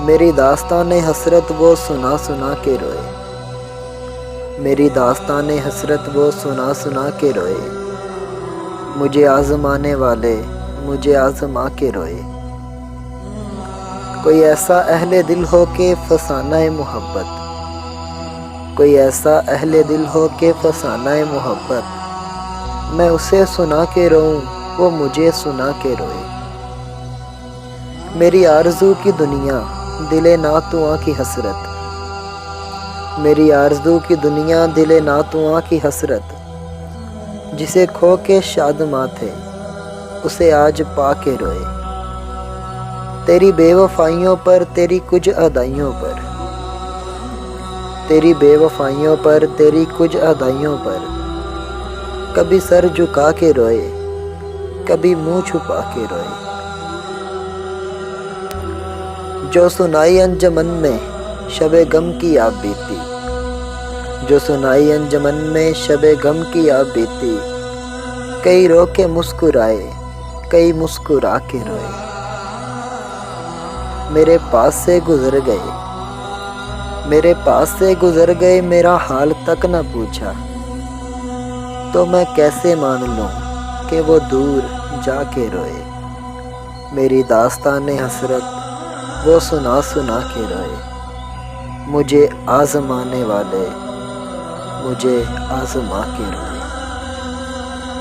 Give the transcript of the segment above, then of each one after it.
میری داستان حسرت وہ سنا سنا کے روئے، میری داستان حسرت وہ سنا سنا کے روئے، مجھے آزمانے والے مجھے آزما کے روئے۔ کوئی ایسا اہل دل ہو کہ فسانہ محبت، کوئی ایسا اہل دل ہو کہ فسانہ محبت، میں اسے سنا کے روؤں وہ مجھے سنا کے روئے۔ میری آرزو کی دنیا دل ناتواں کی حسرت، میری آرزو کی دنیا دل ناتواں کی حسرت، جسے کھو کے شادماں تھے اسے آج پا کے روئے۔ تیری بے وفائیوں پر تیری کچھ ادائیوں پر، تیری بے وفائیوں پر تیری کچھ ادائیوں پر، کبھی سر جھکا کے روئے کبھی منہ چھپا کے روئے۔ جو سنائی انجمن میں شب غم کی آپ بیتی، جو سنائی انجمن میں شب غم کی آپ بیتی، کئی رو کے مسکرائے کئی مسکرا کے روئے۔ میرے پاس سے گزر گئے، میرے پاس سے گزر گئے، میرا حال تک نہ پوچھا، تو میں کیسے مان لوں کہ وہ دور جا کے روئے۔ میری داستان حسرت وہ سنا سنا کے روئے، مجھے آزمانے والے مجھے آزما کے روئے،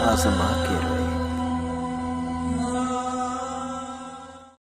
آزما کے روئے۔